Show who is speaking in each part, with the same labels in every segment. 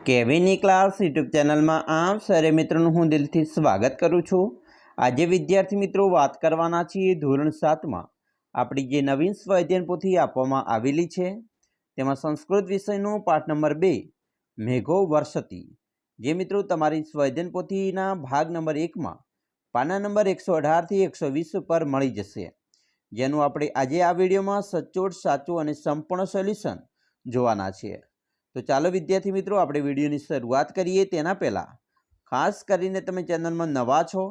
Speaker 1: કેવીની class YouTube ચેનલમાં આપ સરે મિત્રોનું હું દિલથી સ્વાગત કરું છું। આજે વિદ્યાર્થી મિત્રો વાત કરવાના છીએ ધોરણ 7માં આપણી જે નવીન સ્વાધ્યાયન પોથી આપવામાં આવેલી છે તેમાં સંસ્કૃત વિષયનો પાઠ નંબર 2 મેઘો વર્ષતિ, જે મિત્રો તમારી સ્વાધ્યાયન પોથીના ભાગ નંબર 1માં પાના નંબર 118 થી 120 પર મળી જશે, જેનું આપણે આજે આ વિડીયોમાં સચોટ સાચું અને સંપૂર્ણ સોલ્યુશન જોવાના છીએ। तो चलो विद्यार्थी मित्रों આપણે વિડીયોની શરૂઆત કરીએ। તેના પહેલાં ખાસ કરીને તમે ચેનલમાં નવા છો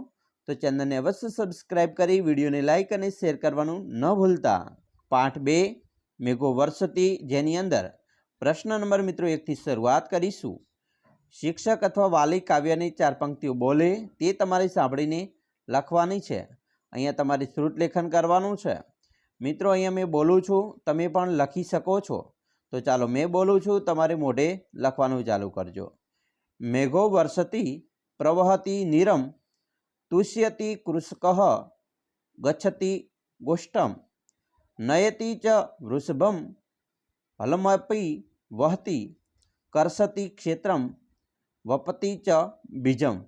Speaker 1: તો ચેનલને અવશ્ય સબસ્ક્રાઇબ કરી વિડીયોને લાઇક અને શેર કરવાનું ન ભૂલતા। પાઠ 2 મેઘો વર્ષતિ, જેની અંદર પ્રશ્ન નંબર મિત્રો 1 થી શરૂઆત કરીશું। શિક્ષક અથવા વાલી કાવ્યની 4 પંક્તિઓ બોલે તે તમારે સાંભળીને લખવાની છે। અહીંયા તમારે શ્રુત લેખન કરવાનું છે। મિત્રો અહીંયા મેં બોલું છું, તમે પણ લખી શકો છો। तो चलो मैं बोलूँ छूँ, तमारे मोढे लखवानुं चालू करजो। मेघो वर्षति प्रवहति नीरम तुष्यति कृषकः गच्छति गोष्ठम नयति च वृषभम हलमपि वहति कर्षति क्षेत्रम वपति च बीजम।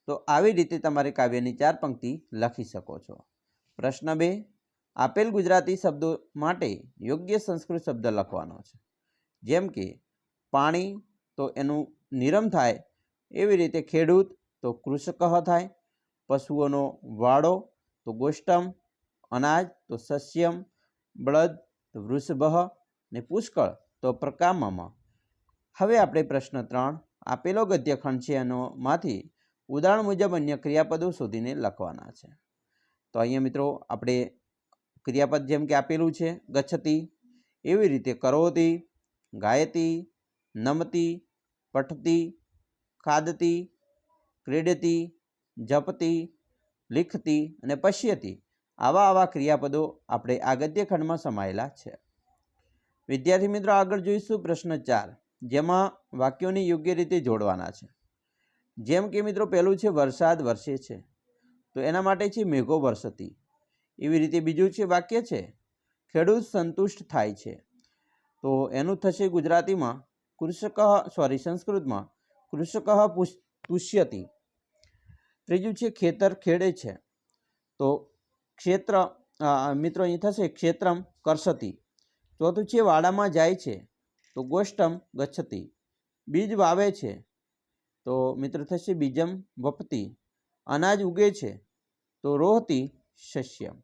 Speaker 1: तो આવી રીતે તમારે કાવ્યની 4 પંક્તિ લખી શકો છો। પ્રશ્ન 2, આપેલ ગુજરાતી શબ્દો માટે યોગ્ય સંસ્કૃત શબ્દ લખવાનો છે। જેમ કે પાણી તો એનું નિરમ થાય, એવી રીતે ખેડૂત તો કૃષકઃ થાય, પશુઓનો વાડો તો ગોષ્ઠમ, અનાજ તો સસ્યમ, બળદ તો વૃષભઃ ને પુષ્કળ તો પ્રકામમ। હવે આપણે પ્રશ્ન 3 આપેલો ગદ્યખંડ છે એનોમાંથી ઉદાહરણ મુજબ અન્ય ક્રિયાપદો શોધીને લખવાના છે। તો અહીંયા મિત્રો આપણે ક્રિયાપદ જેમ કે આપેલું છે ગચ્છતિ, એવી રીતે કરોતિ, ગાયતિ, નમતિ, પઠતિ, ખાદતિ, ક્રીડતિ, જપતિ, લિખતિ અને પશ્યતિ, આવા ક્રિયાપદો આપણે આ ગદ્યખંડમાં સમાયેલા છે। વિદ્યાર્થી મિત્રો આગળ જોઈશું પ્રશ્ન 4, જેમાં વાક્યોને યોગ્ય રીતે જોડવાના છે। જેમ કે મિત્રો પહેલું છે વરસાદ વરસે છે, તો એના માટે છે મેઘો વર્ષતિ। એવી રીતે બીજું છે વાક્ય છે ખેડૂત સંતુષ્ટ થાય છે, તો એનું થશે ગુજરાતીમાં સંસ્કૃતમાં કૃષકઃ તુષ્યતિ। ત્રીજું છે ખેતર ખેડે છે, તો ક્ષેત્ર મિત્રો અહીં થશે ક્ષેત્રમ કર્ષતિ। ચોથું છે વાડામાં જાય છે, તો ગોષ્ઠમ ગચ્છતિ। બીજ વાવે છે, તો મિત્ર થશે બીજમ વપતિ। અનાજ ઉગે છે, તો રોહતિ શસ્યમ।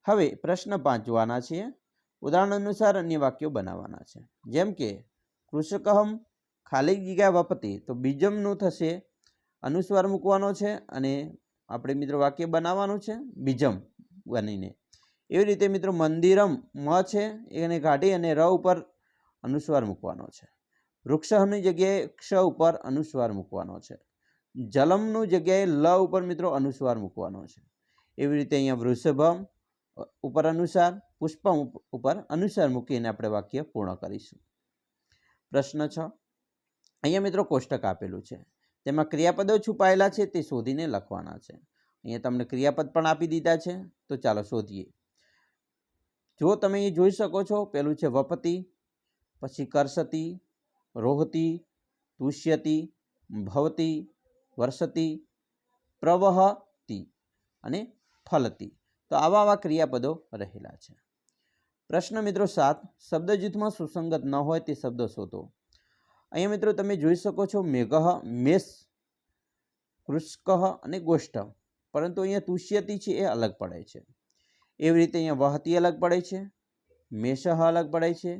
Speaker 1: હવે પ્રશ્ન 5 જોવાના છીએ। ઉદાહરણ અનુસાર અન્ય વાક્યો બનાવવાના છે। જેમ કે કૃષકહમ ખાલી જગ્યા વપતિ, તો બીજમનું થશે અનુસ્વાર મૂકવાનો છે અને આપણે મિત્રો વાક્ય બનાવવાનું છે બીજમ બનીને। એવી રીતે મિત્રો મંદિરમ મ છે એને કાઢી અને ર ઉપર અનુસ્વાર મૂકવાનો છે। વૃક્ષની જગ્યાએ ક્ષ ઉપર અનુસ્વાર મૂકવાનો છે। જલમનું જગ્યાએ લ ઉપર મિત્રો અનુસ્વાર મૂકવાનો છે। એવી રીતે અહીંયા વૃષભમ ઉપર અનુસાર, પુષ્પમ ઉપર અનુસાર મૂકીને આપણે વાક્ય પૂર્ણ કરીશું। પ્રશ્ન 6, અહીંયા મિત્રો કોષ્ટક આપેલું છે, તેમાં ક્રિયાપદો છુપાયેલા છે તે શોધીને લખવાના છે। અહીંયા તમને ક્રિયાપદ પણ આપી દીધા છે, તો ચાલો શોધીએ। જો તમે એ જોઈ શકો છો, પહેલું છે વપતિ, પછી કર્ષતિ, રોહતિ, તુષ્યતિ, ભવતિ, વર્ષતિ, પ્રવહતિ અને ફલતિ। તો આવા ક્રિયાપદો રહેલા છે। પ્રશ્ન મિત્રો 7, શબ્દ જૂથમાં સુસંગત ન હોય તે શબ્દો શોધો। અહીંયા મિત્રો તમે જોઈ શકો છો મેઘઃ, મેષ, કૃષકઃ અને ગોષ્ઠમ, પરંતુ અહીંયા તુષ્યતિ છે એ અલગ પડે છે। એવી રીતે અહીંયા વહતિ અલગ પડે છે, મેષઃ અલગ પડે છે,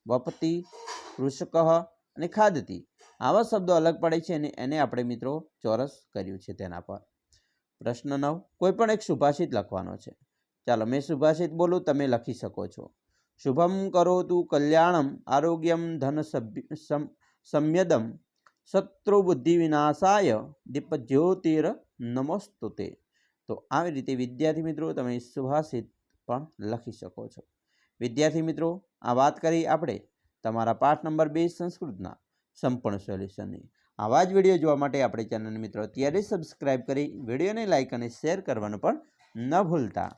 Speaker 1: વપતિ, કૃષકઃ અને ખાદતિ, આવા શબ્દો અલગ પડે છે અને એને આપણે મિત્રો ચોરસ કર્યું છે તેના પર। પ્રશ્ન 9, કોઈ પણ એક સુભાષિત લખવાનો છે। ચાલો મેં સુભાષિત બોલું, તમે લખી શકો છો। શુભમ કરોતુ કલ્યાણમ આરોગ્યમ ધન સંયદમ શત્રુ બુદ્ધિ વિનાશાય દીપજ્યોતિર નમસ્તુતે। તો આવી રીતે વિદ્યાર્થી મિત્રો તમે સુભાષિત પણ લખી શકો છો। વિદ્યાર્થી મિત્રો આ વાત કરી આપણે તમારા પાઠ નંબર 2 સંસ્કૃતના સંપૂર્ણ સોલ્યુશનની। આવા જ વિડીયો જોવા માટે આપણે ચેનલને મિત્રો અત્યારે સબસ્ક્રાઇબ કરી વિડીયોને લાઇક અને શેર કરવાનું પણ ન ભૂલતા।